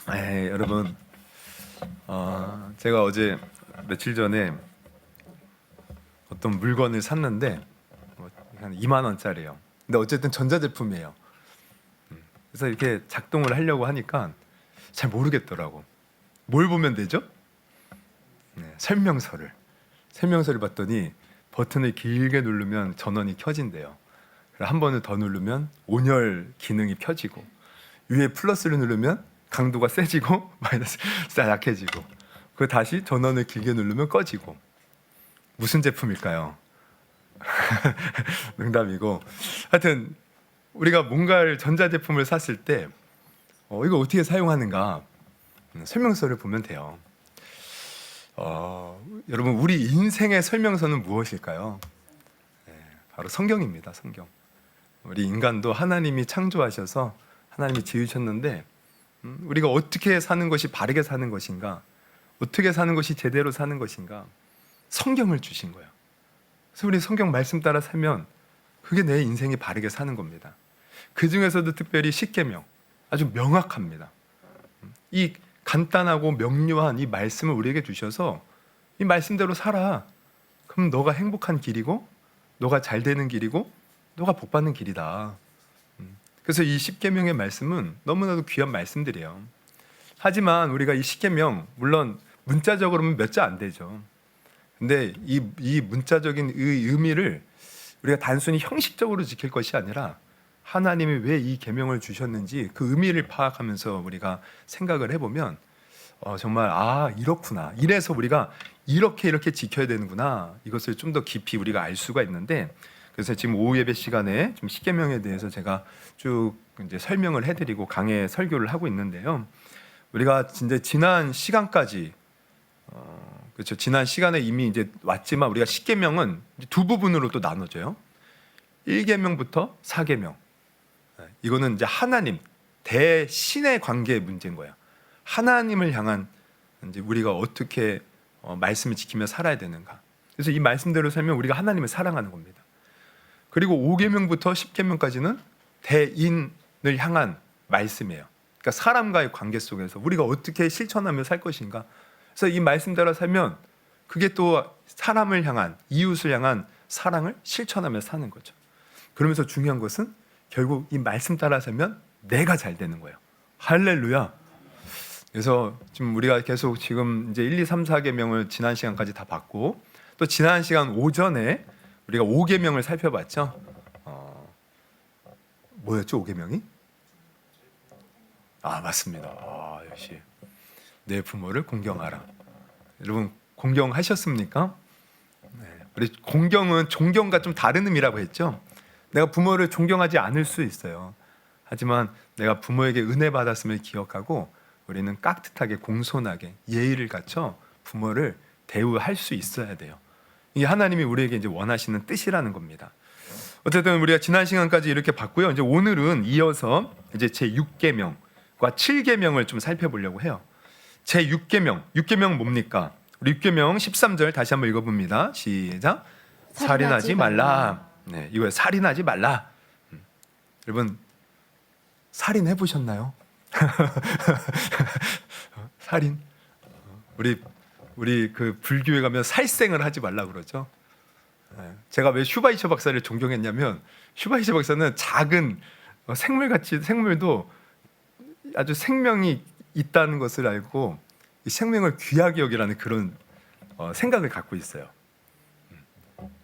여러분, 제가 어제 며칠 전에 어떤 물건을 샀는데 한 2만 원짜리예요. 근데 어쨌든 전자제품이에요. 그래서 이렇게 작동을 하려고 하니까 잘 모르겠더라고. 뭘 보면 되죠? 설명서를 봤더니 버튼을 길게 누르면 전원이 켜진대요. 한 번을 더 누르면 온열 기능이 켜지고, 위에 플러스를 누르면 강도가 세지고 마이너스 약해지고, 그 다시 전원을 길게 누르면 꺼지고. 무슨 제품일까요? 농담이고, 하여튼 우리가 뭔가를 전자제품을 샀을 때 이거 어떻게 사용하는가 설명서를 보면 돼요. 여러분, 우리 인생의 설명서는 무엇일까요? 바로 성경입니다. 성경. 우리 인간도 하나님이 창조하셔서 하나님이 지으셨는데, 우리가 어떻게 사는 것이 바르게 사는 것인가, 어떻게 사는 것이 제대로 사는 것인가, 성경을 주신 거예요. 그래서 우리 성경 말씀 따라 살면 그게 내 인생이 바르게 사는 겁니다. 그 중에서도 특별히 십계명, 아주 명확합니다. 이 간단하고 명료한 이 말씀을 우리에게 주셔서 이 말씀대로 살아. 그럼 너가 행복한 길이고, 너가 잘 되는 길이고, 너가 복 받는 길이다. 그래서 이 십계명의 말씀은 너무나도 귀한 말씀들이에요. 하지만 우리가 이 십계명, 물론 문자적으로는 몇 자 안 되죠. 근데 이 문자적인 의미를 우리가 단순히 형식적으로 지킬 것이 아니라 하나님이 왜 이 계명을 주셨는지 그 의미를 파악하면서 우리가 생각을 해보면 정말 이렇구나, 이래서 우리가 이렇게 지켜야 되는구나, 이것을 좀 더 깊이 우리가 알 수가 있는데, 그래서 지금 오후 예배 시간에 좀 십계명에 대해서 제가 쭉 이제 설명을 해드리고 강해 설교를 하고 있는데요. 우리가 진짜 지난 시간까지 그렇죠. 지난 시간에 이미 이제 왔지만 우리가 십계명은 두 부분으로 또 나눠져요. 1계명부터 4계명. 이거는 이제 하나님 대신의 관계의 문제인 거야. 하나님을 향한 이제 우리가 어떻게 말씀을 지키며 살아야 되는가. 그래서 이 말씀대로 살면 우리가 하나님을 사랑하는 겁니다. 그리고 5계명부터 10계명까지는 대인을 향한 말씀이에요. 그러니까 사람과의 관계 속에서 우리가 어떻게 실천하며 살 것인가. 그래서 이 말씀대로 살면 그게 또 사람을 향한, 이웃을 향한 사랑을 실천하며 사는 거죠. 그러면서 중요한 것은 결국 이 말씀 따라 살면 내가 잘 되는 거예요. 할렐루야. 그래서 지금 우리가 계속 지금 이제 1, 2, 3, 4계명을 지난 시간까지 다 봤고, 또 지난 시간 오전에 우리가 5계명을 살펴봤죠. 뭐였죠 5계명이? 맞습니다. 역시 내 부모를 공경하라. 여러분 공경하셨습니까? 우리 공경은 존경과 좀 다른 의미라고 했죠. 내가 부모를 존경하지 않을 수 있어요. 하지만 내가 부모에게 은혜 받았음을 기억하고 우리는 깍듯하게 공손하게 예의를 갖춰 부모를 대우할 수 있어야 돼요. 이게 하나님이 우리에게 이제 원하시는 뜻이라는 겁니다. 어쨌든 우리가 지난 시간까지 이렇게 봤고요. 이제 오늘은 이어서 이제 제 6계명과 7계명을 좀 살펴보려고 해요. 제 6계명 뭡니까? 우리 6계명 13절 다시 한번 읽어봅니다. 시작. 살인하지 말라. 이거 살인하지 말라. 여러분 살인해 보셨나요? 살인. 우리 그 불교에 가면 살생을 하지 말라 그러죠. 제가 왜 슈바이처 박사를 존경했냐면, 슈바이처 박사는 작은 생물도 아주 생명이 있다는 것을 알고 이 생명을 귀하게 여기라는 그런 생각을 갖고 있어요.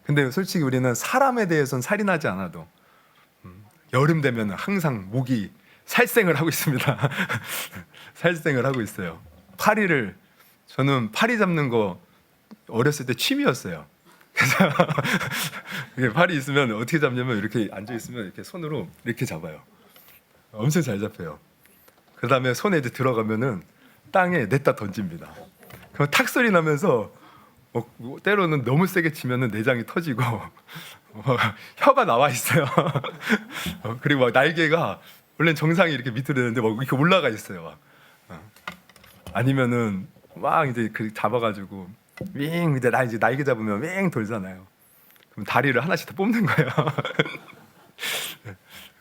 근데 솔직히 우리는 사람에 대해서는 살인하지 않아도 여름 되면 항상 모기 살생을 하고 있습니다. 살생을 하고 있어요. 저는 파리 잡는 거 어렸을 때 취미였어요. 그래서 파리 있으면 어떻게 잡냐면 이렇게 앉아 있으면 이렇게 손으로 이렇게 잡아요. 엄청 잘 잡혀요. 그 다음에 손에 이제 들어가면은 땅에 냈다 던집니다. 그럼 탁 소리 나면서 때로는 너무 세게 치면은 내장이 터지고 혀가 나와 있어요. 그리고 막 날개가 원래 정상이 이렇게 밑으로 되는데 막 이렇게 올라가 있어요. 아니면은 막 이제 그 잡아가지고 이제 날개 잡으면 윙 돌잖아요. 그럼 다리를 하나씩 다 뽑는 거예요.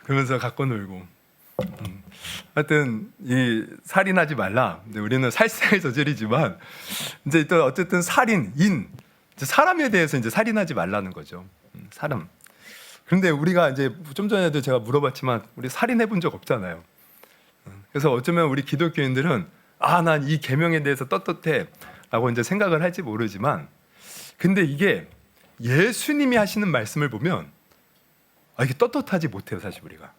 그러면서 갖고 놀고. 하여튼 이 살인하지 말라. 근데 우리는 살생을 저지르지만 이제 또 어쨌든 살인, 이제 사람에 대해서 이제 살인하지 말라는 거죠. 사람. 그런데 우리가 이제 좀 전에도 제가 물어봤지만 우리 살인해 본 적 없잖아요. 그래서 어쩌면 우리 기독교인들은 난 이 계명에 대해서 떳떳해라고 이제 생각을 할지 모르지만, 근데 이게 예수님이 하시는 말씀을 보면 이게 떳떳하지 못해요. 사실 우리가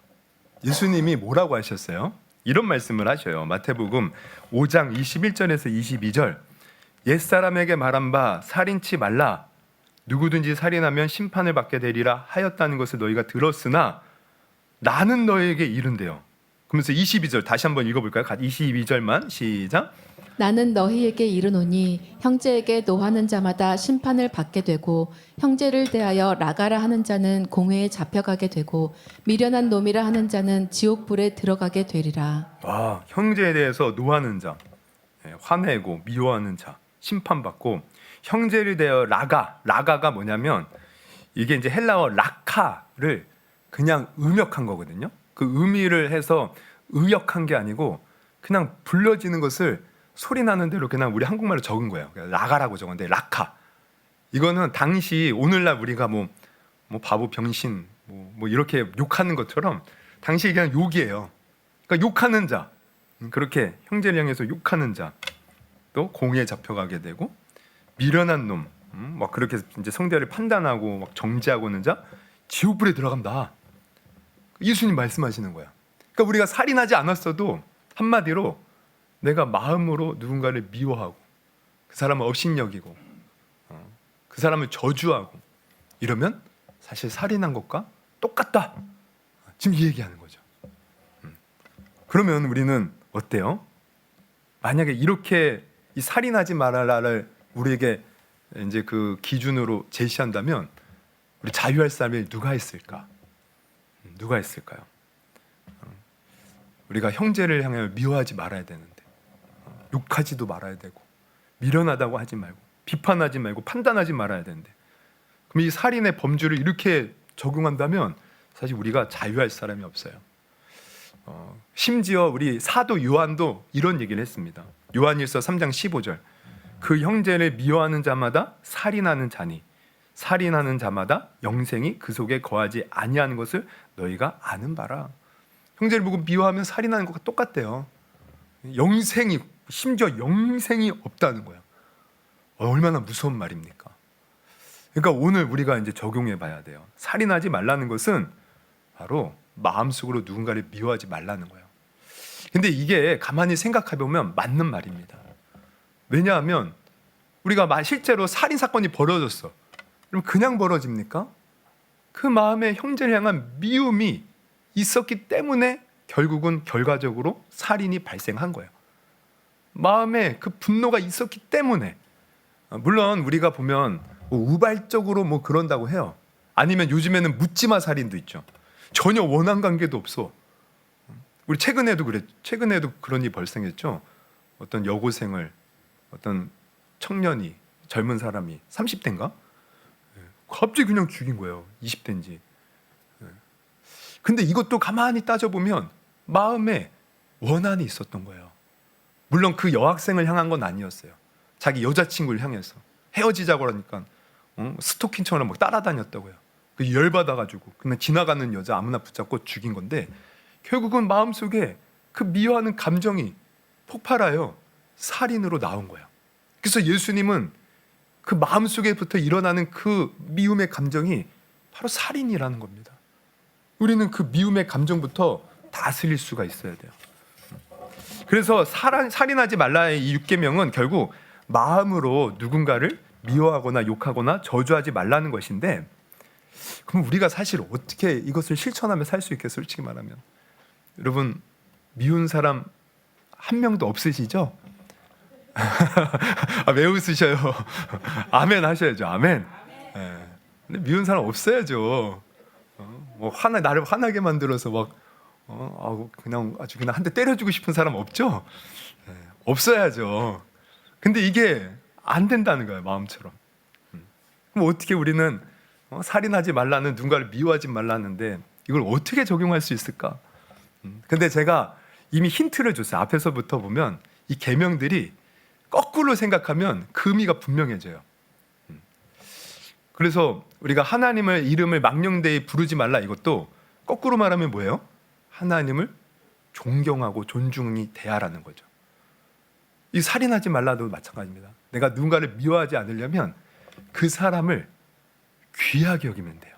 예수님이 뭐라고 하셨어요? 이런 말씀을 하셔요. 마태복음 5장 21절에서 22절. 옛사람에게 말한 바 살인치 말라. 누구든지 살인하면 심판을 받게 되리라 하였다는 것을 너희가 들었으나 나는 너희에게 이른대요. 그러면서 22절 다시 한번 읽어볼까요? 22절만 시작. 나는 너희에게 이르노니 형제에게 노하는 자마다 심판을 받게 되고 형제를 대하여 라가라 하는 자는 공회에 잡혀가게 되고 미련한 놈이라 하는 자는 지옥불에 들어가게 되리라. 형제에 대해서 노하는 자, 화내고 미워하는 자 심판받고, 형제를 대하여 라가가 뭐냐면 이게 이제 헬라어 라카를 그냥 음역한 거거든요. 그 의미를 해서 의역한 게 아니고 그냥 불려지는 것을 소리 나는 대로 그냥 우리 한국말로 적은 거예요. 라가라고 적었는데 라카. 이거는 당시 오늘날 우리가 뭐 바보 병신 뭐 이렇게 욕하는 것처럼 당시 그냥 욕이에요. 그러니까 욕하는 자, 그렇게 형제를 향해서 욕하는 자, 또 공에 잡혀가게 되고 미련한 놈, 막 그렇게 이제 성대를 판단하고 막 정죄하고는 자 지옥불에 들어간다. 예수님 말씀하시는 거야. 그러니까 우리가 살인하지 않았어도 한마디로 내가 마음으로 누군가를 미워하고 그 사람을 업신여기고 그 사람을 저주하고 이러면 사실 살인한 것과 똑같다. 지금 이 얘기하는 거죠. 그러면 우리는 어때요? 만약에 이렇게 이 살인하지 말아라를 우리에게 이제 그 기준으로 제시한다면 우리 자유할 사람이 누가 있을까? 누가 있을까요? 우리가 형제를 향해 미워하지 말아야 되는데, 욕하지도 말아야 되고, 미련하다고 하지 말고, 비판하지 말고, 판단하지 말아야 되는데, 그럼 이 살인의 범주를 이렇게 적용한다면 사실 우리가 자유할 사람이 없어요. 심지어 우리 사도 요한도 이런 얘기를 했습니다. 요한일서 3장 15절. 그 형제를 미워하는 자마다 살인하는 자니 살인하는 자마다 영생이 그 속에 거하지 아니하는 것을 너희가 아는 바라. 형제를 보고 미워하면 살인하는 것과 똑같대요. 영생이, 심지어 영생이 없다는 거야. 얼마나 무서운 말입니까? 그러니까 오늘 우리가 이제 적용해 봐야 돼요. 살인하지 말라는 것은 바로 마음속으로 누군가를 미워하지 말라는 거예요. 근데 이게 가만히 생각해 보면 맞는 말입니다. 왜냐하면 우리가 실제로 살인 사건이 벌어졌어. 그럼 그냥 벌어집니까? 그 마음에 형제를 향한 미움이 있었기 때문에 결국은 결과적으로 살인이 발생한 거예요. 마음에 그 분노가 있었기 때문에. 물론 우리가 보면 우발적으로 뭐 그런다고 해요. 아니면 요즘에는 묻지마 살인도 있죠. 전혀 원한 관계도 없어. 우리 최근에도 그런 일이 발생했죠. 어떤 여고생을 어떤 청년이, 젊은 사람이 30대인가? 갑자기 그냥 죽인 거예요. 20대인지. 근데 이것도 가만히 따져보면 마음에 원한이 있었던 거예요. 물론 그 여학생을 향한 건 아니었어요. 자기 여자친구를 향해서 헤어지자고 하니까 스토킹처럼 막 따라다녔다고요. 그 열받아가지고 그냥 지나가는 여자 아무나 붙잡고 죽인 건데, 결국은 마음속에 그 미워하는 감정이 폭발하여 살인으로 나온 거예요. 그래서 예수님은 그 마음속에부터 일어나는 그 미움의 감정이 바로 살인이라는 겁니다. 우리는 그 미움의 감정부터 다스릴 수가 있어야 돼요. 그래서 살인하지 말라의 이 6계명은 결국 마음으로 누군가를 미워하거나 욕하거나 저주하지 말라는 것인데, 그럼 우리가 사실 어떻게 이것을 실천하며 살 수 있겠어요? 솔직히 말하면 여러분, 미운 사람 한 명도 없으시죠? 왜 웃으셔요? 아멘 하셔야죠. 아멘. 네. 근데 미운 사람 없어야죠. 뭐 나를 화나게 만들어서 막 그냥 아주 그냥 한 대 때려주고 싶은 사람 없죠? 네. 없어야죠. 근데 이게 안 된다는 거예요, 마음처럼. 그럼 어떻게 우리는 살인하지 말라는, 누군가를 미워하지 말라는데 이걸 어떻게 적용할 수 있을까? 근데 제가 이미 힌트를 줬어요. 앞에서부터 보면 이 계명들이 거꾸로 생각하면 그 의미가 분명해져요. 그래서 우리가 하나님을 이름을 망령되이 부르지 말라, 이것도 거꾸로 말하면 뭐예요? 하나님을 존경하고 존중히 대하라는 거죠. 이 살인하지 말라도 마찬가지입니다. 내가 누군가를 미워하지 않으려면 그 사람을 귀하게 여기면 돼요.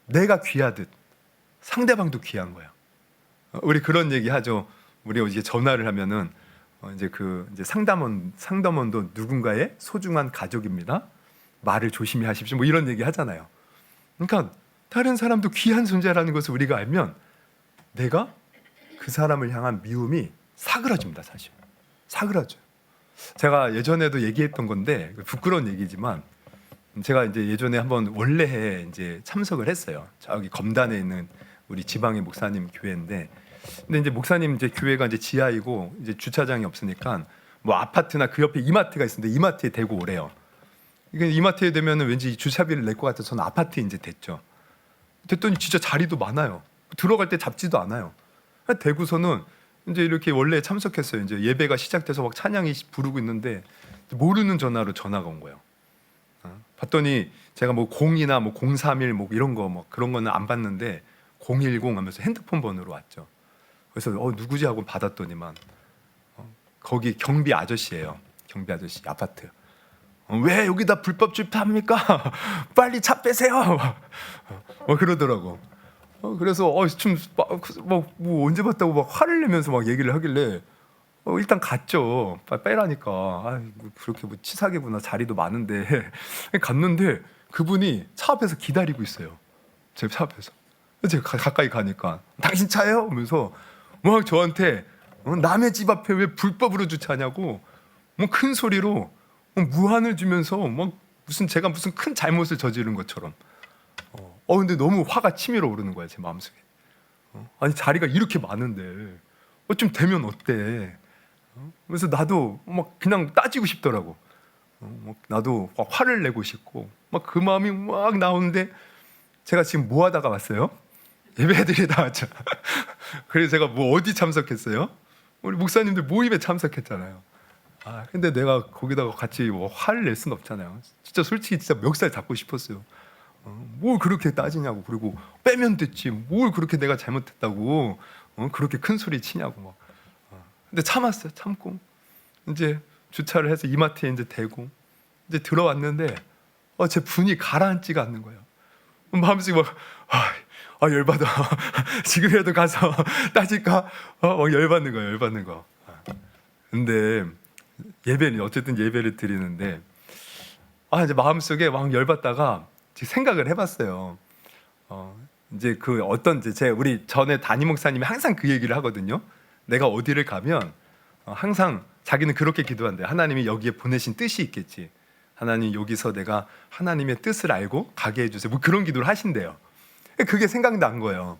내가 귀하듯 상대방도 귀한 거예요. 우리 그런 얘기 하죠. 우리 이제 전화를 하면은 이제 상담원도 누군가의 소중한 가족입니다. 말을 조심히 하십시오. 뭐 이런 얘기 하잖아요. 그러니까 다른 사람도 귀한 존재라는 것을 우리가 알면 내가 그 사람을 향한 미움이 사그라집니다. 사실 사그라져요. 제가 예전에도 얘기했던 건데 부끄러운 얘기지만 제가 이제 예전에 한번 원래에 이제 참석을 했어요. 저기 검단에 있는 우리 지방의 목사님 교회인데, 근데 이제 목사님 이제 교회가 이제 지하이고 이제 주차장이 없으니까 뭐 아파트나 그 옆에 이마트가 있었는데 이마트에 대고 오래요. 이게 이마트에 되면은 왠지 주차비를 낼 것 같아서 저는 아파트에 이제 됐죠. 됐더니 진짜 자리도 많아요. 들어갈 때 잡지도 않아요. 대구서는 이제 이렇게 원래 참석했어요. 이제 예배가 시작돼서 막 찬양이 부르고 있는데 모르는 전화로 전화가 온 거예요. 봤더니 제가 뭐 0이나 뭐 031 뭐 이런 거 뭐 그런 거는 안 받는데 010 하면서 핸드폰 번호로 왔죠. 그래서 누구지 하고 받았더니만 거기 경비 아저씨예요. 경비 아저씨 아파트. 왜 여기다 불법 주차합니까? 빨리 차 빼세요. 그러더라고. 그래서 뭐 언제 봤다고 막 화를 내면서 막 얘기를 하길래 일단 갔죠. 빼라니까. 그렇게 뭐 치사하게구나. 자리도 많은데 갔는데 그분이 차 앞에서 기다리고 있어요. 제 차 앞에서. 제가 가까이 가니까 당신 차예요? 하면서 막 저한테 남의 집 앞에 왜 불법으로 주차하냐고 뭐 큰 소리로 무한을 주면서 막 제가 무슨 큰 잘못을 저지른 것처럼. 근데 너무 화가 치밀어 오르는 거야, 제 마음속에. 아니 자리가 이렇게 많은데 좀 되면 어때? 그래서 나도 막 그냥 따지고 싶더라고. 나도 막 화를 내고 싶고 막 그 마음이 막 나오는데 제가 지금 뭐 하다가 왔어요? 예배드리다 왔죠. 그래서 제가 뭐 어디 참석했어요? 우리 목사님들 모임에 참석했잖아요. 근데 내가 거기다가 같이 뭐 화를 낼 수는 없잖아요. 진짜 솔직히 진짜 멱살 잡고 싶었어요. 뭘 그렇게 따지냐고. 그리고 빼면 됐지. 뭘 그렇게 내가 잘못했다고 그렇게 큰 소리 치냐고 막. 근데 참았어요. 참고 이제 주차를 해서 이마트에 이제 대고 이제 들어왔는데 제 분이 가라앉지가 않는 거예요. 마음속에 막 열받아. 지금이라도 가서 따질까? 막 열받는 거예요. 열받는 거. 근데 어쨌든 예배를 드리는데 이제 마음속에 막 열받다가 생각을 해봤어요. 이제 그 우리 전에 담임 목사님이 항상 그 얘기를 하거든요. 내가 어디를 가면 항상 자기는 그렇게 기도한대요. 하나님이 여기에 보내신 뜻이 있겠지. 하나님 여기서 내가 하나님의 뜻을 알고 가게 해주세요. 뭐 그런 기도를 하신대요. 그게 생각난 거예요.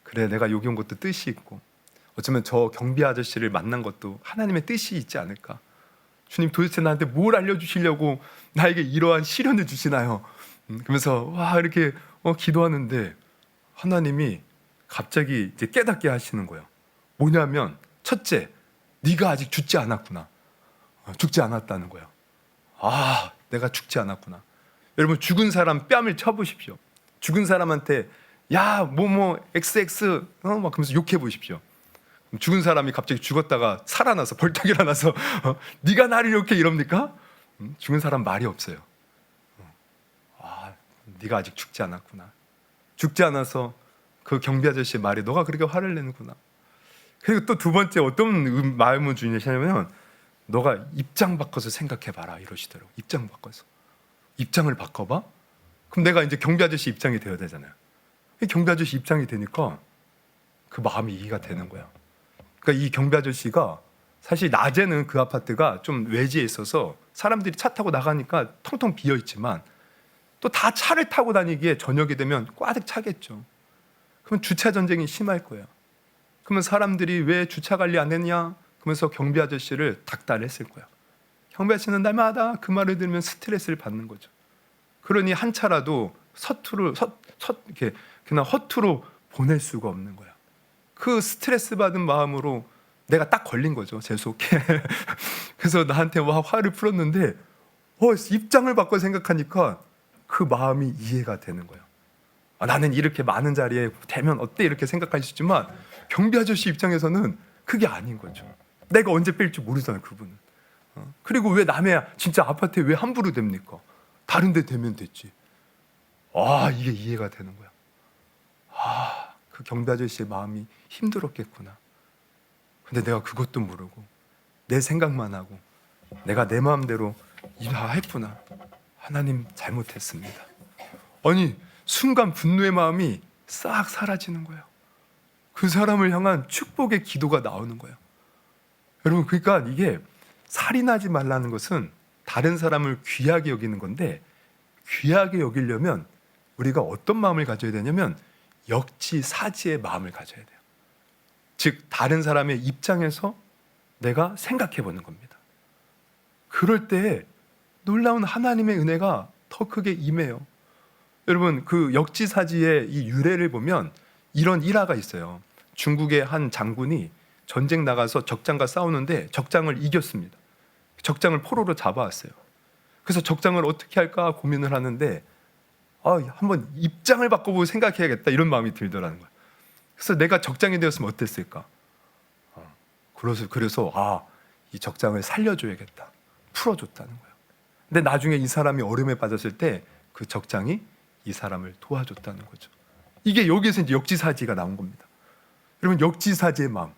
그래, 내가 여기 온 것도 뜻이 있고 어쩌면 저 경비 아저씨를 만난 것도 하나님의 뜻이 있지 않을까. 주님 도대체 나한테 뭘 알려주시려고 나에게 이러한 시련을 주시나요? 그러면서 이렇게 기도하는데 하나님이 갑자기 이제 깨닫게 하시는 거예요. 뭐냐면 첫째, 네가 아직 죽지 않았구나. 죽지 않았다는 거예요. 내가 죽지 않았구나. 여러분 죽은 사람 뺨을 쳐보십시오. 죽은 사람한테 야 뭐뭐 XX 막 그러면서 욕해 보십시오. 죽은 사람이 갑자기 죽었다가 살아나서 벌떡 일어나서 네가 나를 이렇게 이럽니까? 죽은 사람 말이 없어요. 네가 아직 죽지 않았구나. 죽지 않아서 그 경비 아저씨의 말에 너가 그렇게 화를 내는구나. 그리고 또 두 번째 어떤 마음을 주시냐면 너가 입장 바꿔서 생각해봐라 이러시더라고. 입장 바꿔서. 입장을 바꿔봐? 그럼 내가 이제 경비 아저씨 입장이 되어야 되잖아요. 경비 아저씨 입장이 되니까 그 마음이 이해가 되는 거야. 그러니까 이 경비 아저씨가 사실 낮에는 그 아파트가 좀 외지에 있어서 사람들이 차 타고 나가니까 텅텅 비어 있지만 또 다 차를 타고 다니기에 저녁이 되면 꽉 차겠죠. 그러면 주차 전쟁이 심할 거예요. 그러면 사람들이 왜 주차 관리 안 했냐? 그러면서 경비 아저씨를 닥달했을 거야. 경비 아저씨는 날마다 그 말을 들으면 스트레스를 받는 거죠. 그러니 한 차라도 이렇게 그냥 허투루 보낼 수가 없는 거야. 그 스트레스 받은 마음으로 내가 딱 걸린 거죠, 제 속에. 그래서 나한테 와 화를 풀었는데 입장을 바꿔 생각하니까 그 마음이 이해가 되는 거예요. 나는 이렇게 많은 자리에 되면 어때 이렇게 생각할 수 있지만 경비 아저씨 입장에서는 그게 아닌 거죠. 내가 언제 뺄지 모르잖아요, 그분은. 그리고 왜 남의 진짜 아파트에 왜 함부로 됩니까? 다른 데 되면 됐지. 이게 이해가 되는 거야. 그 경비 아저씨의 마음이 힘들었겠구나. 근데 내가 그것도 모르고 내 생각만 하고 내가 내 마음대로 다 했구나. 하나님 잘못했습니다. 아니 순간 분노의 마음이 싹 사라지는 거예요. 그 사람을 향한 축복의 기도가 나오는 거예요. 여러분, 그러니까 이게 살인하지 말라는 것은 다른 사람을 귀하게 여기는 건데, 귀하게 여기려면 우리가 어떤 마음을 가져야 되냐면 역지사지의 마음을 가져야 돼요. 즉 다른 사람의 입장에서 내가 생각해 보는 겁니다. 그럴 때 놀라운 하나님의 은혜가 더 크게 임해요. 여러분, 그 역지사지의 이 유래를 보면 이런 일화가 있어요. 중국의 한 장군이 전쟁 나가서 적장과 싸우는데 적장을 이겼습니다. 적장을 포로로 잡아왔어요. 그래서 적장을 어떻게 할까 고민을 하는데 한번 입장을 바꿔보고 생각해야겠다 이런 마음이 들더라는 거예요. 그래서 내가 적장이 되었으면 어땠을까? 그래서 이 적장을 살려줘야겠다, 풀어줬다는 거예요. 근데 나중에 이 사람이 어려움에 빠졌을 때 그 적장이 이 사람을 도와줬다는 거죠. 이게 여기에서 이제 역지사지가 나온 겁니다. 여러분, 역지사지의 마음,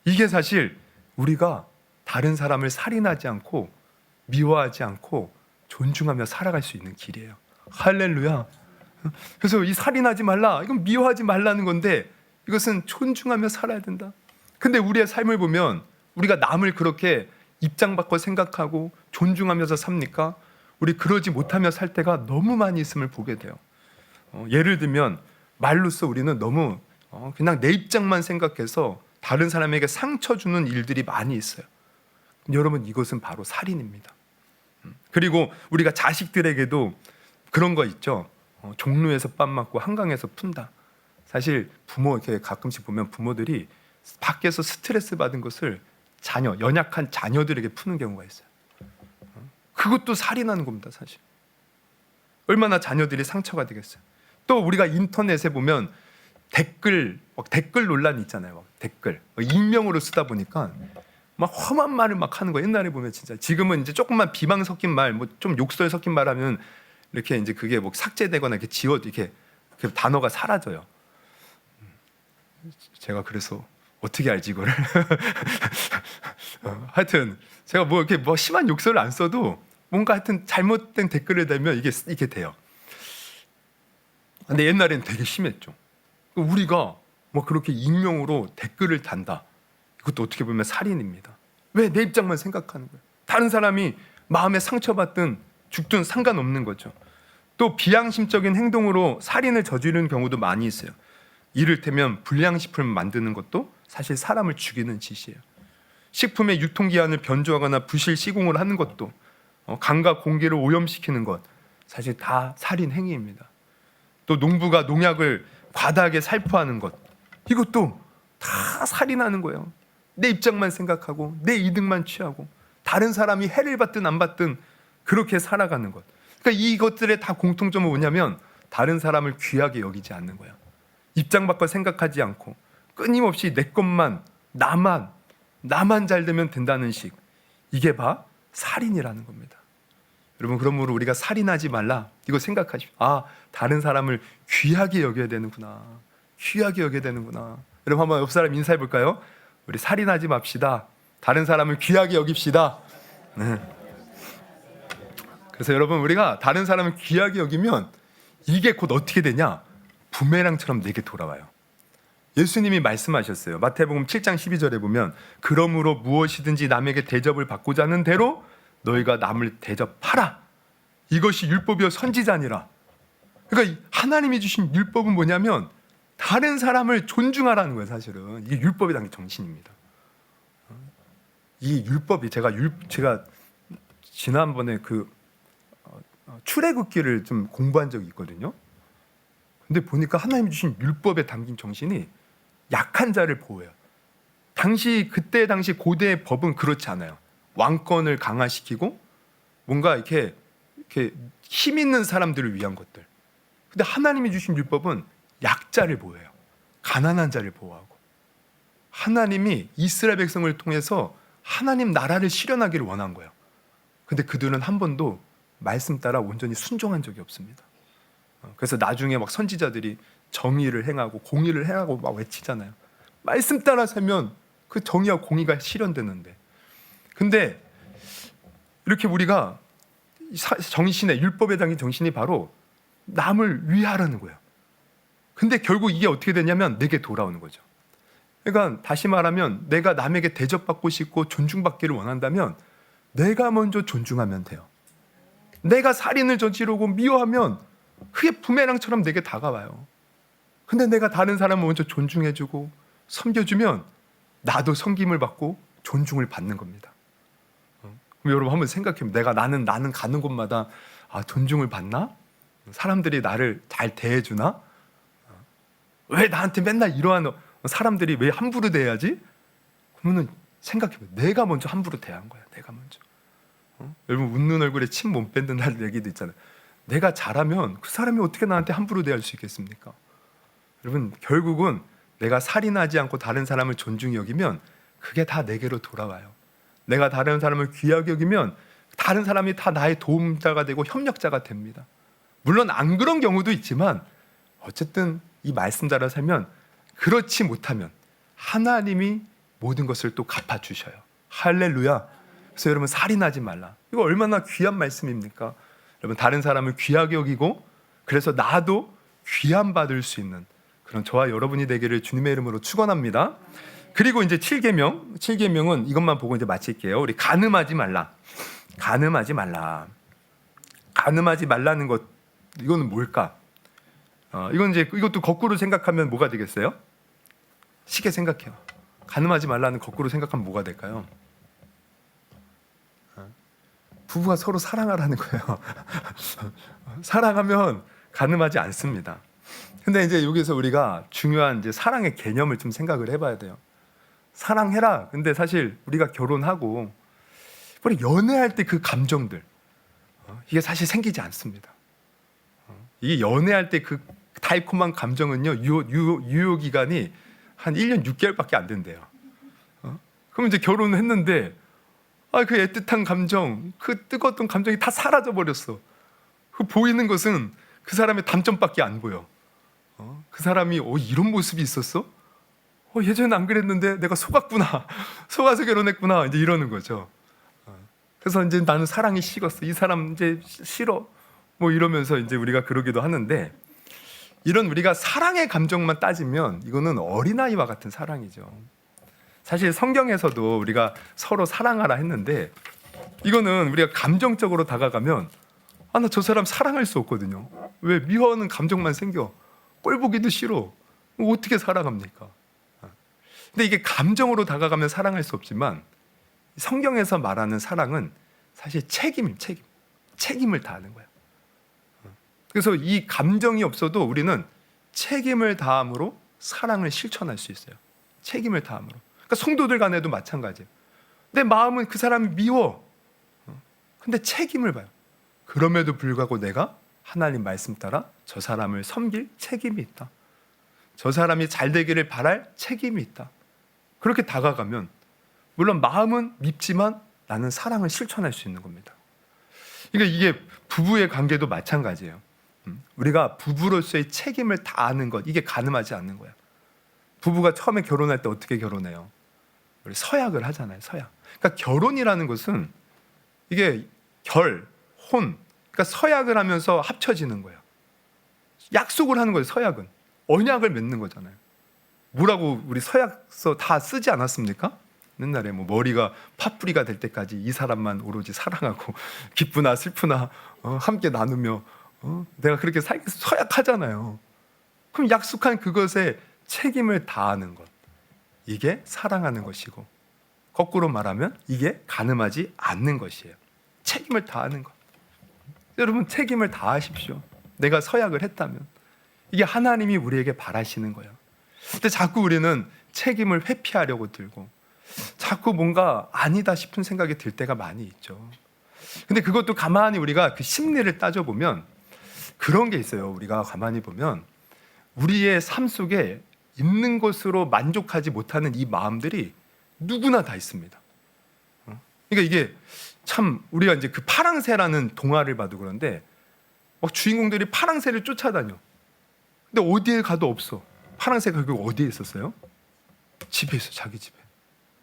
이게 사실 우리가 다른 사람을 살인하지 않고 미워하지 않고 존중하며 살아갈 수 있는 길이에요. 할렐루야. 그래서 이 살인하지 말라, 이건 미워하지 말라는 건데 이것은 존중하며 살아야 된다. 근데 우리의 삶을 보면 우리가 남을 그렇게 입장 바꿔 생각하고 존중하면서 삽니까? 우리 그러지 못하며 살 때가 너무 많이 있음을 보게 돼요. 예를 들면 말로써 우리는 너무 그냥 내 입장만 생각해서 다른 사람에게 상처 주는 일들이 많이 있어요. 여러분, 이것은 바로 살인입니다. 그리고 우리가 자식들에게도 그런 거 있죠. 종로에서 뺨 맞고 한강에서 푼다. 사실 부모 이렇게 가끔씩 보면 부모들이 밖에서 스트레스 받은 것을 연약한 자녀들에게 푸는 경우가 있어요. 그것도 살인하는 겁니다, 사실. 얼마나 자녀들이 상처가 되겠어요. 또 우리가 인터넷에 보면 댓글 논란이 있잖아요. 댓글 익명으로 쓰다 보니까 막 험한 말을 막 하는 거. 옛날에 보면 진짜, 지금은 이제 조금만 비방 섞인 말, 뭐 좀 욕설 섞인 말하면 이렇게 이제 그게 뭐 삭제되거나 이렇게 이렇게 단어가 사라져요. 제가 그래서 어떻게 알지 이거를? 하여튼 제가 뭐 이렇게 심한 욕설을 안 써도 뭔가 하여튼 잘못된 댓글을 달면 이게 돼요. 근데 옛날에는 되게 심했죠. 우리가 뭐 그렇게 익명으로 댓글을 단다. 이것도 어떻게 보면 살인입니다. 왜? 내 입장만 생각하는 거예요. 다른 사람이 마음에 상처받든 죽든 상관없는 거죠. 또 비양심적인 행동으로 살인을 저지르는 경우도 많이 있어요. 이를테면 불량식품을 만드는 것도 사실 사람을 죽이는 짓이에요. 식품의 유통기한을 변조하거나 부실 시공을 하는 것도, 강과 공기를 오염시키는 것, 사실 다 살인 행위입니다. 또 농부가 농약을 과다하게 살포하는 것, 이것도 다 살인하는 거예요. 내 입장만 생각하고 내 이득만 취하고 다른 사람이 해를 받든 안 받든 그렇게 살아가는 것. 그러니까 이것들의 다 공통점은 뭐냐면 다른 사람을 귀하게 여기지 않는 거예요. 입장 바꿔 생각하지 않고 끊임없이 내 것만, 나만 잘 되면 된다는 식, 이게 바 살인이라는 겁니다. 여러분, 그러므로 우리가 살인하지 말라, 이거 생각하십시오. 다른 사람을 귀하게 여겨야 되는구나, 귀하게 여겨야 되는구나. 여러분, 한번 옆 사람 인사해 볼까요? 우리 살인하지 맙시다. 다른 사람을 귀하게 여깁시다. 네. 그래서 여러분, 우리가 다른 사람을 귀하게 여기면 이게 곧 어떻게 되냐? 부메랑처럼 내게 돌아와요. 예수님이 말씀하셨어요. 마태복음 7장 12절에 보면 그러므로 무엇이든지 남에게 대접을 받고자 하는 대로 너희가 남을 대접하라. 이것이 율법이요 선지자니라. 그러니까 하나님이 주신 율법은 뭐냐면 다른 사람을 존중하라는 거예요. 사실은 이게 율법에 담긴 정신입니다. 이 율법이 제가 지난번에 그 출애굽기를 좀 공부한 적이 있거든요. 근데 보니까 하나님이 주신 율법에 담긴 정신이 약한 자를 보호해요. 그때 당시 고대의 법은 그렇지 않아요. 왕권을 강화시키고 뭔가 이렇게 힘 있는 사람들을 위한 것들. 근데 하나님이 주신 율법은 약자를 보호해요. 가난한 자를 보호하고. 하나님이 이스라엘 백성을 통해서 하나님 나라를 실현하기를 원한 거예요. 근데 그들은 한 번도 말씀 따라 온전히 순종한 적이 없습니다. 그래서 나중에 막 선지자들이 정의를 행하고 공의를 행하고 막 외치잖아요. 말씀 따라 살면 그 정의와 공의가 실현되는데. 근데 이렇게 우리가 정신의 율법에 담긴 정신이 바로 남을 위하라는 거예요. 근데 결국 이게 어떻게 되냐면 내게 돌아오는 거죠. 그러니까 다시 말하면 내가 남에게 대접받고 싶고 존중받기를 원한다면 내가 먼저 존중하면 돼요. 내가 살인을 저지르고 미워하면 그게 부메랑처럼 내게 다가와요. 근데 내가 다른 사람을 먼저 존중해주고 섬겨주면 나도 섬김을 받고 존중을 받는 겁니다. 그럼 여러분 한번 생각해보면 나는 가는 곳마다 존중을 받나? 사람들이 나를 잘 대해주나? 왜 나한테 맨날 이러한 사람들이 왜 함부로 대해야지? 그러면 생각해봐요. 내가 먼저 함부로 대한 거야. 내가 먼저. 여러분 웃는 얼굴에 침 못 뱉는다는 얘기도 있잖아요. 내가 잘하면 그 사람이 어떻게 나한테 함부로 대할 수 있겠습니까? 여러분 결국은 내가 살인하지 않고 다른 사람을 존중히 여기면 그게 다 내게로 돌아와요. 내가 다른 사람을 귀하게 여기면 다른 사람이 다 나의 도움자가 되고 협력자가 됩니다. 물론 안 그런 경우도 있지만 어쨌든 이 말씀 따라 살면 그렇지 못하면 하나님이 모든 것을 또 갚아주셔요. 할렐루야. 그래서 여러분 살인하지 말라. 이거 얼마나 귀한 말씀입니까? 여러분 다른 사람을 귀하게 여기고 그래서 나도 귀한 받을 수 있는 그런 저와 여러분이 되기를 주님의 이름으로 축원합니다. 그리고 이제 7계명은 이것만 보고 이제 마칠게요. 우리 간음하지 말라. 간음하지 말라. 간음하지 말라는 것 이거는 뭘까? 이건 이제 이것도 거꾸로 생각하면 뭐가 되겠어요? 쉽게 생각해요. 간음하지 말라는 거꾸로 생각하면 뭐가 될까요? 부부가 서로 사랑하라는 거예요. 사랑하면 간음하지 않습니다. 근데 이제 여기서 우리가 중요한 이제 사랑의 개념을 좀 생각을 해봐야 돼요. 사랑해라. 근데 사실 우리가 결혼하고 우리 연애할 때 그 감정들 이게 사실 생기지 않습니다. 이게 연애할 때 그 달콤한 감정은요 유효 기간이 한 1년 6개월밖에 안 된대요. 그럼 이제 결혼을 했는데 그 애틋한 감정, 그 뜨거웠던 감정이 다 사라져 버렸어. 그 보이는 것은 그 사람의 단점밖에 안 보여. 그 사람이 이런 모습이 있었어? 예전에 안 그랬는데 내가 속았구나. 속아서 결혼했구나. 이제 이러는 거죠. 그래서 이제 나는 사랑이 식었어. 이 사람 이제 싫어. 뭐 이러면서 이제 우리가 그러기도 하는데 이런 우리가 사랑의 감정만 따지면 이거는 어린아이와 같은 사랑이죠. 사실 성경에서도 우리가 서로 사랑하라 했는데 이거는 우리가 감정적으로 다가가면 나 저 사람 사랑할 수 없거든요. 왜? 미워하는 감정만 생겨. 꼴 보기도 싫어. 어떻게 사랑합니까? 근데 이게 감정으로 다가가면 사랑할 수 없지만 성경에서 말하는 사랑은 사실 책임을 다하는 거예요. 그래서 이 감정이 없어도 우리는 책임을 다함으로 사랑을 실천할 수 있어요. 책임을 다함으로. 그러니까 성도들 간에도 마찬가지예요. 내 마음은 그 사람이 미워. 근데 책임을 봐요. 그럼에도 불구하고 내가 하나님 말씀 따라 저 사람을 섬길 책임이 있다. 저 사람이 잘 되기를 바랄 책임이 있다. 그렇게 다가가면 물론 마음은 밉지만 나는 사랑을 실천할 수 있는 겁니다. 그러니까 이게 부부의 관계도 마찬가지예요. 우리가 부부로서의 책임을 다하는 것, 이게 가늠하지 않는 거야. 부부가 처음에 결혼할 때 어떻게 결혼해요? 우리 서약을 하잖아요. 서약. 그러니까 결혼이라는 것은 이게 혼, 그러니까 서약을 하면서 합쳐지는 거예요. 약속을 하는 거예요. 서약은 언약을 맺는 거잖아요. 뭐라고 우리 서약서 다 쓰지 않았습니까? 옛날에 뭐 머리가 팥뿌리가 될 때까지 이 사람만 오로지 사랑하고 기쁘나 슬프나 함께 나누며 내가 그렇게 살겠어 서약하잖아요. 그럼 약속한 그것에 책임을 다하는 것, 이게 사랑하는 것이고 거꾸로 말하면 이게 간음하지 않는 것이에요. 책임을 다하는 것. 여러분 책임을 다하십시오. 내가 서약을 했다면 이게 하나님이 우리에게 바라시는 거예요. 근데 자꾸 우리는 책임을 회피하려고 들고 자꾸 뭔가 아니다 싶은 생각이 들 때가 많이 있죠. 근데 그것도 가만히 우리가 그 심리를 따져보면 그런 게 있어요. 우리가 가만히 보면 우리의 삶 속에 있는 것으로 만족하지 못하는 이 마음들이 누구나 다 있습니다. 그러니까 이게 참 우리가 이제 그 파랑새라는 동화를 봐도 그런데 막 주인공들이 파랑새를 쫓아다녀. 근데 어디에 가도 없어. 파랑새가 결국 어디에 있었어요? 집에 있어. 자기 집에.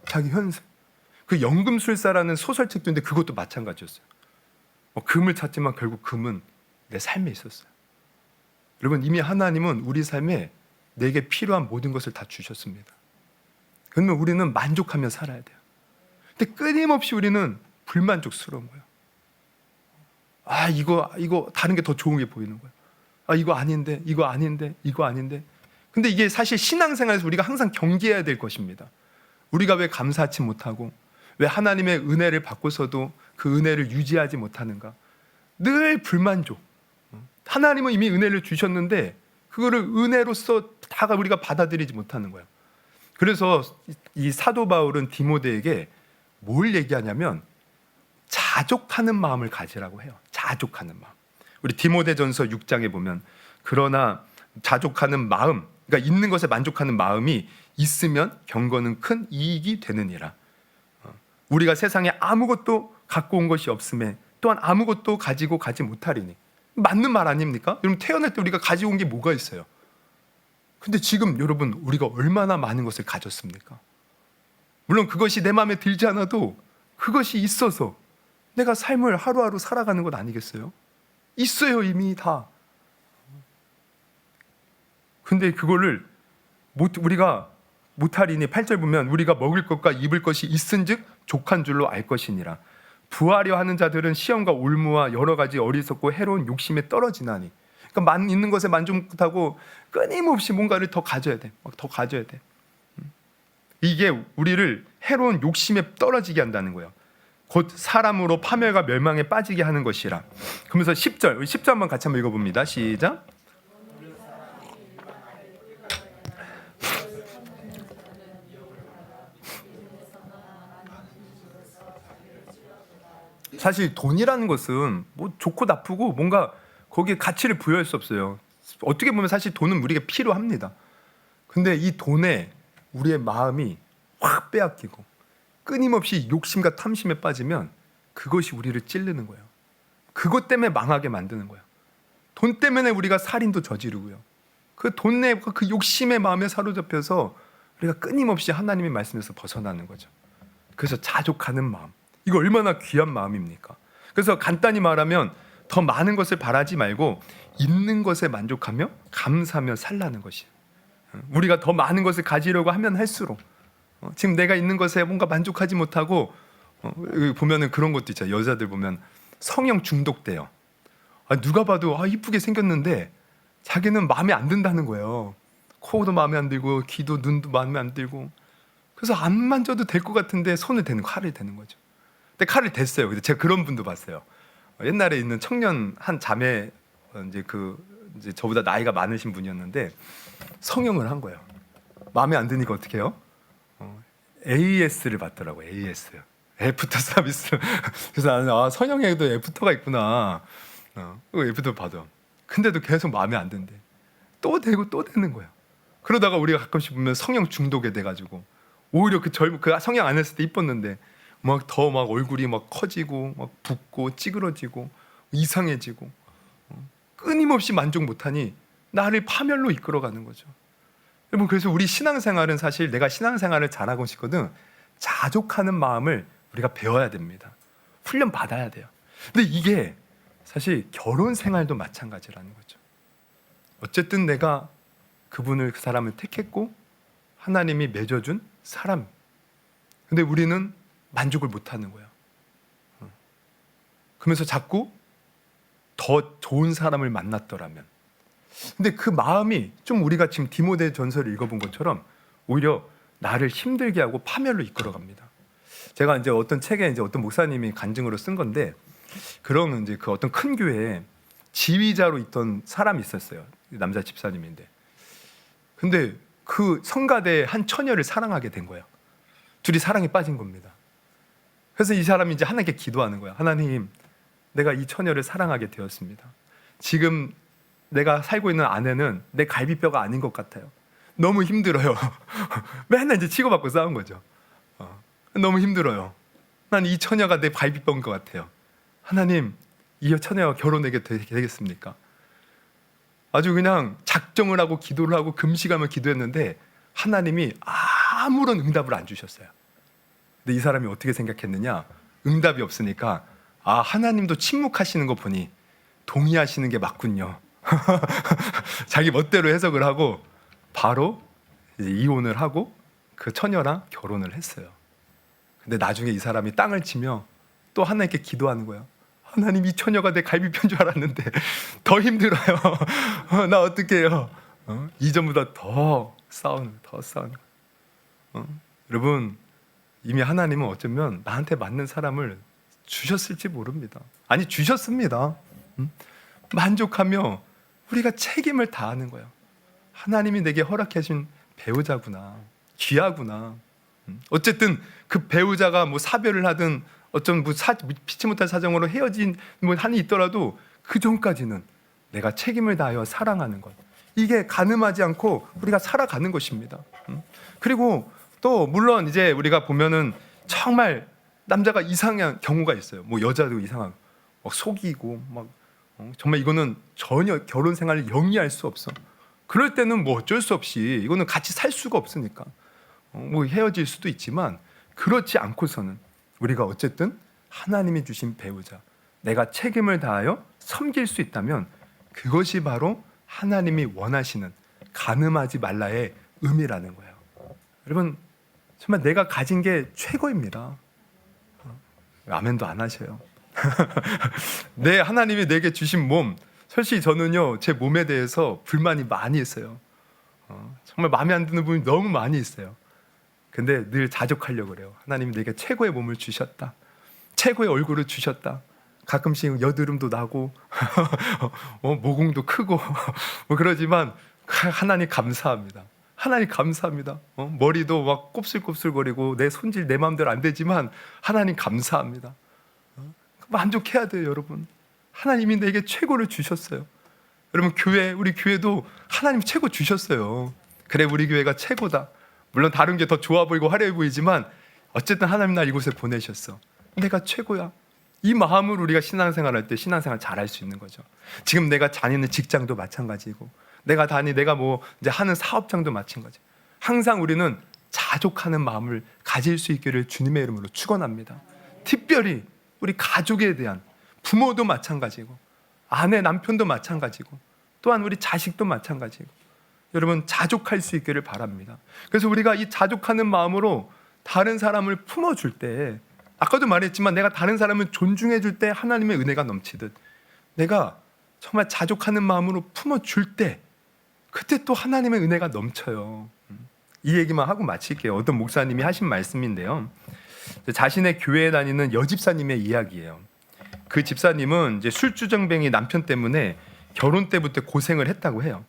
자기 현세. 그 연금술사라는 소설책도 있는데 그것도 마찬가지였어요. 금을 찾지만 결국 금은 내 삶에 있었어요. 여러분, 이미 하나님은 우리 삶에 내게 필요한 모든 것을 다 주셨습니다. 그러면 우리는 만족하며 살아야 돼요. 근데 끊임없이 우리는 불만족스러운 거예요. 아, 이거 다른 게 더 좋은 게 보이는 거예요. 아, 이거 아닌데, 이거 아닌데, 이거 아닌데. 근데 이게 사실 신앙생활에서 우리가 항상 경계해야 될 것입니다. 우리가 왜 감사치 못하고 왜 하나님의 은혜를 받고서도 그 은혜를 유지하지 못하는가? 늘 불만족. 하나님은 이미 은혜를 주셨는데 그거를 은혜로서 다가 우리가 받아들이지 못하는 거예요. 그래서 이 사도 바울은 디모데에게 뭘 얘기하냐면 자족하는 마음을 가지라고 해요. 자족하는 마음. 우리 디모데전서 6장에 보면 그러나 자족하는 마음, 그러니까 있는 것에 만족하는 마음이 있으면 경건은 큰 이익이 되느니라. 우리가 세상에 아무것도 갖고 온 것이 없음에 또한 아무것도 가지고 가지 못하리니. 맞는 말 아닙니까? 여러분, 태어날 때 우리가 가지고 온 게 뭐가 있어요? 근데 지금 여러분, 우리가 얼마나 많은 것을 가졌습니까? 물론 그것이 내 마음에 들지 않아도 그것이 있어서 내가 삶을 하루하루 살아가는 것 아니겠어요? 있어요, 이미 다. 근데 그거를 우리가 못하리니 8절 보면 우리가 먹을 것과 입을 것이 있은즉 족한 줄로 알 것이니라. 부하려 하는 자들은 시험과 올무와 여러 가지 어리석고 해로운 욕심에 떨어지나니. 그러니까 있는 것에 만족 못하고 끊임없이 뭔가를 더 가져야 돼. 막 더 가져야 돼. 이게 우리를 해로운 욕심에 떨어지게 한다는 거예요. 곧 사람으로 파멸과 멸망에 빠지게 하는 것이라. 그러면서 10절 한번 같이 한번 읽어봅니다. 시작. 사실 돈이라는 것은 뭐 좋고 나쁘고 뭔가 거기에 가치를 부여할 수 없어요. 어떻게 보면 사실 돈은 우리에게 필요합니다. 근데 이 돈에 우리의 마음이 확 빼앗기고 끊임없이 욕심과 탐심에 빠지면 그것이 우리를 찌르는 거예요. 그것 때문에 망하게 만드는 거예요. 돈 때문에 우리가 살인도 저지르고요. 그 돈에 그 욕심의 마음에 사로잡혀서 우리가 끊임없이 하나님의 말씀에서 벗어나는 거죠. 그래서 자족하는 마음. 이거 얼마나 귀한 마음입니까? 그래서 간단히 말하면 더 많은 것을 바라지 말고 있는 것에 만족하며 감사하며 살라는 것이에요. 우리가 더 많은 것을 가지려고 하면 할수록 지금 내가 있는 것에 뭔가 만족하지 못하고 보면은 그런 것도 있잖아요. 여자들 보면 성형 중독돼요. 누가 봐도 이쁘게 생겼는데 자기는 마음에 안 든다는 거예요. 코도 마음에 안 들고 귀도 눈도 마음에 안 들고 그래서 안 만져도 될 것 같은데 손을 대는 칼을 대는 거죠. 근데 칼을 댔어요. 근데 제가 그런 분도 봤어요. 옛날에 있는 청년 한 자매 이제 저보다 나이가 많으신 분이었는데 성형을 한 거예요. 마음에 안 드니까 어떻게 해요? AS를 받더라고요. AS. 애프터 서비스. 그래서 나는 성형에도 애프터가 있구나. 애프터 받아. 근데도 계속 마음에 안 든대. 또 대고 또 되는 거예요. 그러다가 우리가 가끔씩 보면 성형 중독에 돼가지고 오히려 그 성형 안 했을 때 이뻤는데 막 얼굴이 막 커지고 막 붓고 찌그러지고 이상해지고 끊임없이 만족 못하니 나를 파멸로 이끌어가는 거죠. 여러분, 그래서 우리 신앙생활은 사실 내가 신앙생활을 잘하고 싶거든 자족하는 마음을 우리가 배워야 됩니다. 훈련 받아야 돼요. 근데 이게 사실 결혼 생활도 마찬가지라는 거죠. 어쨌든 내가 그 사람을 택했고 하나님이 맺어준 사람. 근데 우리는 만족을 못하는 거예요. 그러면서 자꾸 더 좋은 사람을 만났더라면. 근데 그 마음이 좀 우리가 지금 디모데 전서를 읽어본 것처럼 오히려 나를 힘들게 하고 파멸로 이끌어갑니다. 제가 이제 어떤 책에 이제 어떤 목사님이 간증으로 쓴 건데 그런 이제 그 어떤 큰 교회에 지휘자로 있던 사람이 있었어요. 남자 집사님인데. 근데 그 성가대의 한 처녀를 사랑하게 된 거예요. 둘이 사랑에 빠진 겁니다. 그래서 이 사람이 이제 하나님께 기도하는 거야. 하나님, 내가 이 처녀를 사랑하게 되었습니다. 지금 내가 살고 있는 아내는 내 갈비뼈가 아닌 것 같아요. 너무 힘들어요. 맨날 이제 치고받고 싸운 거죠. 너무 힘들어요. 난 이 처녀가 내 갈비뼈인 것 같아요. 하나님, 이 처녀와 결혼하게 되겠습니까? 아주 그냥 작정을 하고 기도를 하고 금식하며 기도했는데 하나님이 아무런 응답을 안 주셨어요. 근데 이 사람이 어떻게 생각했느냐? 응답이 없으니까 하나님도 침묵하시는 거 보니 동의하시는 게 맞군요. 자기 멋대로 해석을 하고 바로 이제 이혼을 하고 그 처녀랑 결혼을 했어요. 근데 나중에 이 사람이 땅을 치며 또 하나님께 기도하는 거예요. 하나님, 이 처녀가 내 갈비뼈인 줄 알았는데 더 힘들어요. 나 어떻게 해요? 이전보다 더 싸우는 거예요. 여러분, 이미 하나님은 어쩌면 나한테 맞는 사람을 주셨을지 모릅니다. 아니, 주셨습니다. 만족하며 우리가 책임을 다하는 거예요. 하나님이 내게 허락해 준 배우자구나, 귀하구나. 어쨌든 그 배우자가 뭐 사별을 하든 어떤 뭐 피치 못할 사정으로 헤어진 뭐 한이 있더라도 그 전까지는 내가 책임을 다하여 사랑하는 것, 이게 가늠하지 않고 우리가 살아가는 것입니다. 그리고 또 물론 이제 우리가 보면은 정말 남자가 이상한 경우가 있어요. 뭐 여자도 이상하고 막 속이고 막 정말 이거는 전혀 결혼 생활을 영위할 수 없어. 그럴 때는 뭐 어쩔 수 없이 이거는 같이 살 수가 없으니까 뭐 헤어질 수도 있지만, 그렇지 않고서는 우리가 어쨌든 하나님이 주신 배우자, 내가 책임을 다하여 섬길 수 있다면 그것이 바로 하나님이 원하시는 가늠하지 말라의 의미라는 거예요. 여러분, 정말 내가 가진 게 최고입니다. 아멘도 안 하셔요. 하나님이 내게 주신 몸, 솔직히 저는요 제 몸에 대해서 불만이 많이 있어요. 정말 마음에 안 드는 부분이 너무 많이 있어요. 근데 늘 자족하려고 그래요. 하나님이 내게 최고의 몸을 주셨다, 최고의 얼굴을 주셨다. 가끔씩 여드름도 나고 모공도 크고 뭐 그러지만 하나님 감사합니다. 하나님 감사합니다. 머리도 막 곱슬곱슬거리고 내 손질 내 마음대로 안 되지만 하나님 감사합니다. 만족해야 돼요, 여러분. 하나님이 내게 최고를 주셨어요. 여러분, 우리 교회도 하나님 최고 주셨어요. 그래, 우리 교회가 최고다. 물론 다른 게 더 좋아 보이고 화려해 보이지만 어쨌든 하나님 날 이곳에 보내셨어. 내가 최고야. 이 마음으로 우리가 신앙생활 할 때 신앙생활 잘할 수 있는 거죠. 지금 내가 다니는 직장도 마찬가지고 내가 뭐 이제 하는 사업장도 마찬가지. 항상 우리는 자족하는 마음을 가질 수 있기를 주님의 이름으로 축원합니다. 특별히 우리 가족에 대한, 부모도 마찬가지고 아내 남편도 마찬가지고 또한 우리 자식도 마찬가지고, 여러분 자족할 수 있기를 바랍니다. 그래서 우리가 이 자족하는 마음으로 다른 사람을 품어줄 때, 아까도 말했지만 내가 다른 사람을 존중해 줄 때 하나님의 은혜가 넘치듯 내가 정말 자족하는 마음으로 품어줄 때 그때 또 하나님의 은혜가 넘쳐요. 이 얘기만 하고 마칠게요. 어떤 목사님이 하신 말씀인데요, 자신의 교회에 다니는 여집사님의 이야기예요. 그 집사님은 이제 술주정뱅이 남편 때문에 결혼 때부터 고생을 했다고 해요.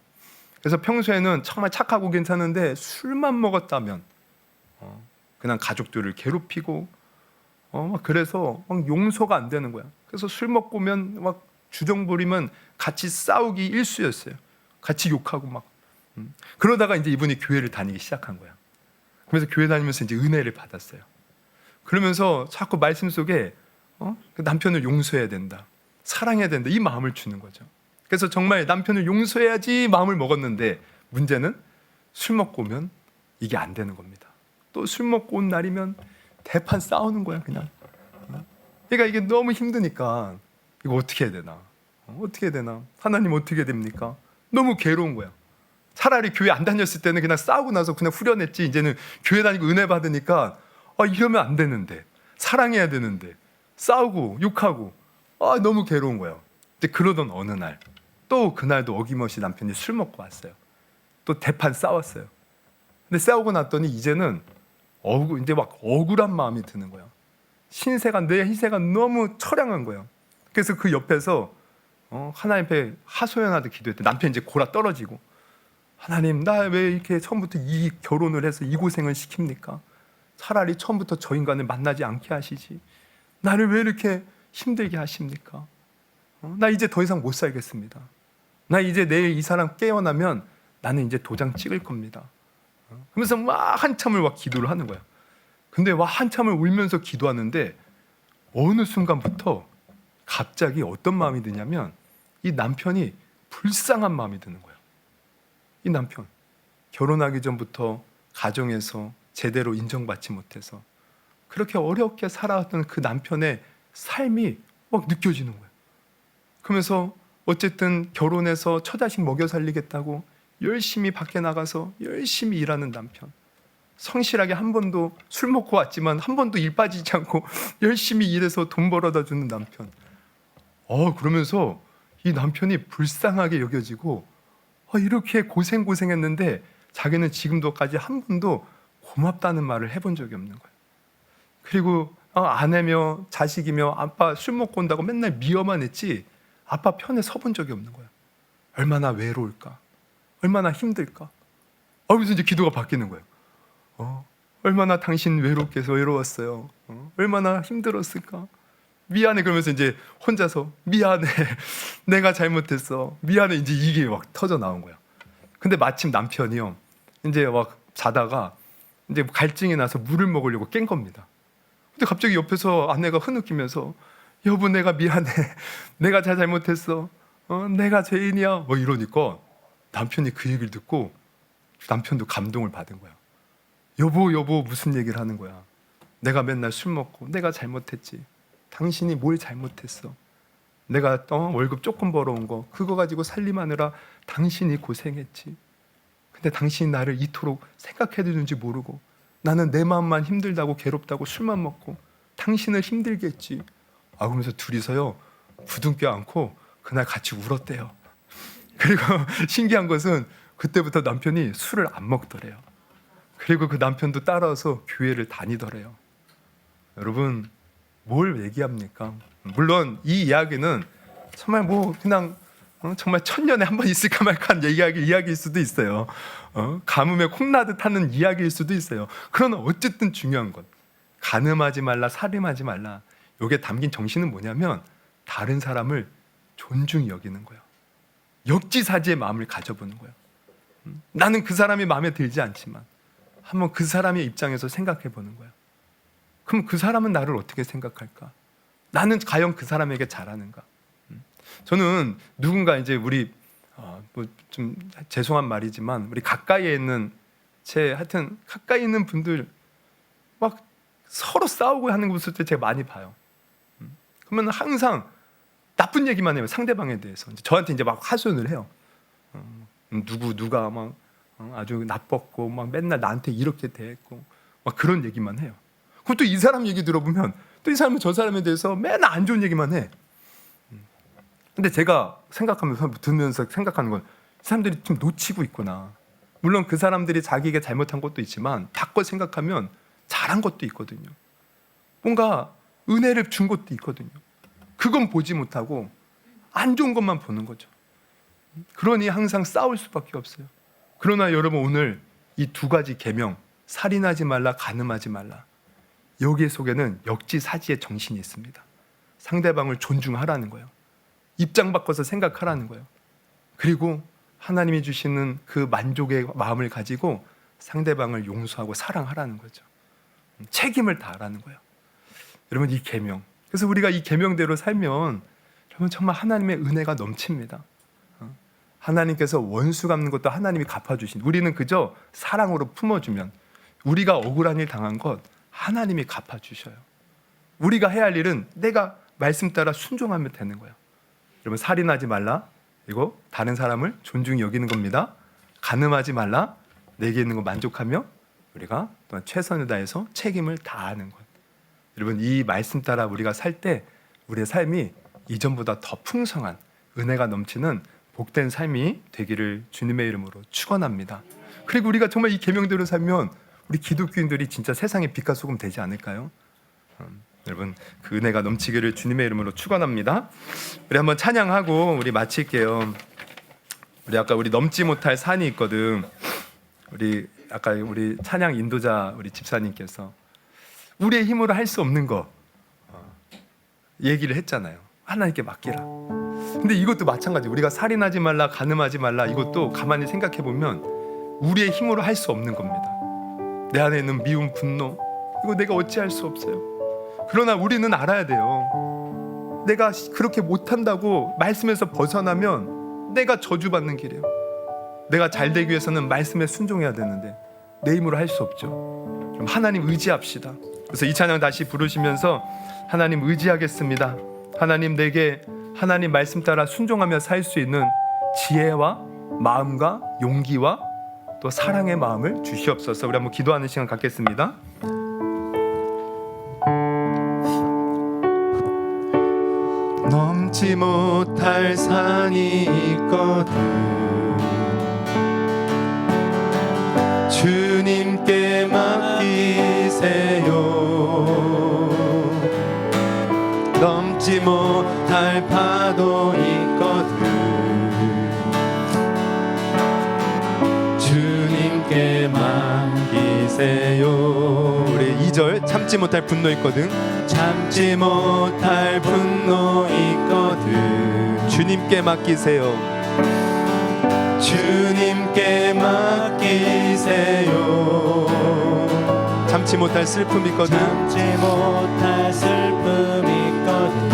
그래서 평소에는 정말 착하고 괜찮은데 술만 먹었다면 그냥 가족들을 괴롭히고 그래서 막 용서가 안 되는 거야. 그래서 술 먹고 오면 막 주정 부리면 같이 싸우기 일쑤였어요. 같이 욕하고 막. 그러다가 이제 이분이 교회를 다니기 시작한 거야. 그래서 교회 다니면서 이제 은혜를 받았어요. 그러면서 자꾸 말씀 속에 그 남편을 용서해야 된다, 사랑해야 된다, 이 마음을 주는 거죠. 그래서 정말 남편을 용서해야지 마음을 먹었는데 문제는 술 먹고 오면 이게 안 되는 겁니다. 또 술 먹고 온 날이면 대판 싸우는 거야, 그냥. 그러니까 이게 너무 힘드니까 이거 어떻게 해야 되나? 어떻게 해야 되나? 하나님 어떻게 해야 됩니까? 너무 괴로운 거야. 차라리 교회 안 다녔을 때는 그냥 싸우고 나서 그냥 후련했지, 이제는 교회 다니고 은혜 받으니까 이러면 안 되는데, 사랑해야 되는데 싸우고 욕하고 너무 괴로운 거예요. 근데 그러던 어느 날, 또 그날도 어김없이 남편이 술 먹고 왔어요. 또 대판 싸웠어요. 근데 싸우고 났더니 이제는 이제 막 억울한 마음이 드는 거예요. 내 희생가 너무 처량한 거예요. 그래서 그 옆에서 하나님 앞에 하소연하듯 기도했대. 남편이 이제 골아 떨어지고, 하나님, 나 왜 이렇게 처음부터 이 결혼을 해서 이 고생을 시킵니까? 차라리 처음부터 저 인간을 만나지 않게 하시지. 나를 왜 이렇게 힘들게 하십니까? 나 이제 더 이상 못 살겠습니다. 나 이제 내일 이 사람 깨어나면 나는 이제 도장 찍을 겁니다. 그러면서 막 한참을 막 기도를 하는 거야. 근데 막 한참을 울면서 기도하는데 어느 순간부터 갑자기 어떤 마음이 드냐면 이 남편이 불쌍한 마음이 드는 거예요. 이 남편, 결혼하기 전부터 가정에서 제대로 인정받지 못해서 그렇게 어렵게 살아왔던 그 남편의 삶이 막 느껴지는 거예요. 그러면서 어쨌든 결혼해서 처자식 먹여 살리겠다고 열심히 밖에 나가서 열심히 일하는 남편, 성실하게 한 번도 술 먹고 왔지만 한 번도 일 빠지지 않고 열심히 일해서 돈 벌어다 주는 남편. 그러면서 이 남편이 불쌍하게 여겨지고 이렇게 고생했는데 자기는 지금도까지 한 번도 고맙다는 말을 해본 적이 없는 거예요. 그리고 아내며 자식이며 아빠 술 먹고 온다고 맨날 미워만 했지 아빠 편에 서본 적이 없는 거예요. 얼마나 외로울까, 얼마나 힘들까. 그래서 이제 기도가 바뀌는 거예요. 얼마나 당신 외롭게 해서 외로웠어요. 얼마나 힘들었을까. 미안해. 그러면서 이제 혼자서 미안해. 내가 잘못했어. 미안해. 이제 이게 막 터져 나온 거야. 근데 마침 남편이요. 이제 막 자다가 이제 갈증이 나서 물을 먹으려고 깬 겁니다. 근데 갑자기 옆에서 아내가 흐느끼면서 여보 내가 미안해. 내가 잘못했어. 내가 죄인이야. 뭐 이러니까 남편이 그 얘기를 듣고 남편도 감동을 받은 거야. 여보 무슨 얘기를 하는 거야. 내가 맨날 술 먹고 내가 잘못했지. 당신이 뭘 잘못했어. 내가 월급 조금 벌어온 거 그거 가지고 살림하느라 당신이 고생했지. 근데 당신이 나를 이토록 생각해 주는지 모르고 나는 내 마음만 힘들다고 괴롭다고 술만 먹고 당신을 힘들게 했지. 그러면서 둘이서요 부둥켜 안고 그날 같이 울었대요. 그리고 신기한 것은 그때부터 남편이 술을 안 먹더래요. 그리고 그 남편도 따라서 교회를 다니더래요. 여러분 뭘 얘기합니까? 물론 이 이야기는 정말 그냥 정말 천년에 한 번 있을까 말까한 이야기일 수도 있어요. 가뭄에 콩나듯 하는 이야기일 수도 있어요. 그러나 어쨌든 중요한 건 간음하지 말라, 살인하지 말라. 여기에 담긴 정신은 뭐냐면 다른 사람을 존중히 여기는 거예요. 역지사지의 마음을 가져보는 거예요. 나는 그 사람이 마음에 들지 않지만 한번 그 사람의 입장에서 생각해 보는 거예요. 그럼 그 사람은 나를 어떻게 생각할까? 나는 과연 그 사람에게 잘하는가? 저는 누군가 이제 우리 좀 죄송한 말이지만 우리 가까이에 있는 하여튼 가까이 있는 분들 막 서로 싸우고 하는 거 봤을 때 제가 많이 봐요. 그러면 항상 나쁜 얘기만 해요. 상대방에 대해서 저한테 이제 막 하소연을 해요. 누가 막 아주 나빴고 막 맨날 나한테 이렇게 대했고 막 그런 얘기만 해요. 그럼 또 이 사람 얘기 들어보면 또 이 사람은 저 사람에 대해서 맨날 안 좋은 얘기만 해. 근데 제가 듣면서 생각하는 건 이 사람들이 좀 놓치고 있구나. 물론 그 사람들이 자기에게 잘못한 것도 있지만 바꿔 생각하면 잘한 것도 있거든요. 뭔가 은혜를 준 것도 있거든요. 그건 보지 못하고 안 좋은 것만 보는 거죠. 그러니 항상 싸울 수밖에 없어요. 그러나 여러분 오늘 이 두 가지 계명, 살인하지 말라, 간음하지 말라, 여기 속에는 역지사지의 정신이 있습니다. 상대방을 존중하라는 거예요. 입장 바꿔서 생각하라는 거예요. 그리고 하나님이 주시는 그 만족의 마음을 가지고 상대방을 용서하고 사랑하라는 거죠. 책임을 다하라는 거예요. 여러분 이 계명, 그래서 우리가 이 계명대로 살면 여러분 정말 하나님의 은혜가 넘칩니다. 하나님께서 원수 갚는 것도 하나님이 갚아주신, 우리는 그저 사랑으로 품어주면 우리가 억울한 일 당한 것 하나님이 갚아주셔요. 우리가 해야 할 일은 내가 말씀 따라 순종하면 되는 거예요. 여러분 살인하지 말라, 이거 다른 사람을 존중히 여기는 겁니다. 간음하지 말라, 내게 있는 거 만족하며 우리가 또한 최선을 다해서 책임을 다하는 것. 여러분 이 말씀 따라 우리가 살 때 우리의 삶이 이전보다 더 풍성한 은혜가 넘치는 복된 삶이 되기를 주님의 이름으로 축원합니다. 그리고 우리가 정말 이 계명대로 살면 우리 기독교인들이 진짜 세상의 빛과 소금 되지 않을까요? 여러분 그 은혜가 넘치기를 주님의 이름으로 축원합니다. 우리 한번 찬양하고 우리 마칠게요. 우리 넘지 못할 산이 있거든. 우리 찬양 인도자 우리 집사님께서 우리의 힘으로 할 수 없는 거 얘기를 했잖아요. 하나님께 맡기라. 근데 이것도 마찬가지. 우리가 살인하지 말라, 간음하지 말라, 이것도 가만히 생각해 보면 우리의 힘으로 할 수 없는 겁니다. 내 안에 있는 미움, 분노, 이거 내가 어찌할 수 없어요. 그러나 우리는 알아야 돼요. 내가 그렇게 못한다고 말씀에서 벗어나면 내가 저주받는 길이에요. 내가 잘 되기 위해서는 말씀에 순종해야 되는데 내 힘으로 할 수 없죠. 그럼 하나님 의지합시다. 그래서 이 찬양 다시 부르시면서 하나님 의지하겠습니다. 하나님 내게 하나님 말씀 따라 순종하며 살 수 있는 지혜와 마음과 용기와 또 사랑의 마음을 주시옵소서. 우리 한번 기도하는 시간 갖겠습니다. 넘지 못할 산이 있거든 주님께 맡기세요. 넘지 못할 파도 있거든 주님께 맡기세요. 우리 2절 참지 못할 분노 있거든 참지 못할 분노 있거든 주님께 맡기세요. 주님께 맡기세요. 참지 못할 슬픔 있거든 참지 못할 슬픔 있거든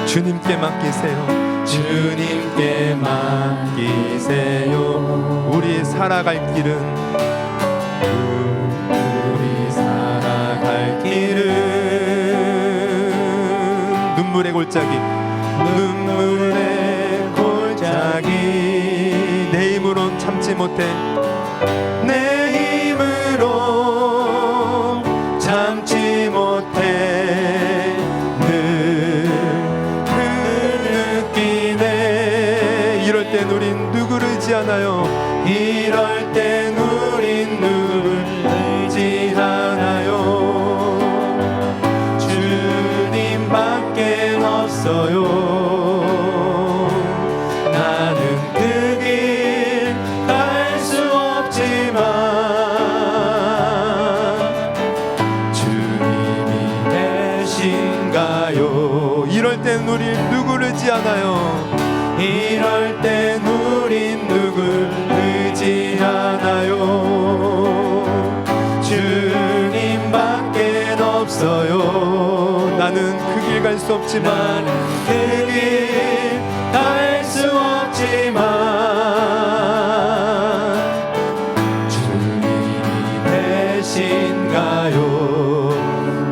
주님께 맡기세요. 주님께 맡기세요. 우리 살아갈 길은 눈물의 골짜기 내 힘으론 참지 못해 내 힘으로 참지 못해 늘 느끼네. 이럴 땐 우린 누구를 의지하나요? 이럴 땐 우린 누구를 의지하나요? 주님밖에 없어요. 이럴 땐 우린 누구를 의지하나요? 이럴 땐 우린 누구를 의지하나요? 주님밖에 없어요. 나는 그 길 갈 수 없지만 그 길 갈 수 없지만 주님이 되신가요?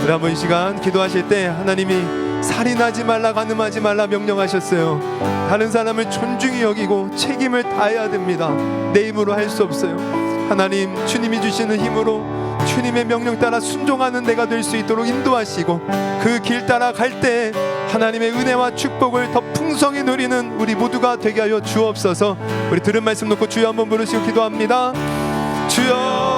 여러분 이 시간 기도하실 때 하나님이 살인하지 말라, 간음하지 말라 명령하셨어요. 다른 사람을 존중히 여기고 책임을 다해야 됩니다. 내 힘으로 할 수 없어요. 하나님 주님이 주시는 힘으로 주님의 명령 따라 순종하는 내가 될 수 있도록 인도하시고 그 길 따라 갈 때 하나님의 은혜와 축복을 더 풍성히 누리는 우리 모두가 되게 하여 주옵소서. 우리 들은 말씀 놓고 주여 한번 부르시고 기도합니다. 주여.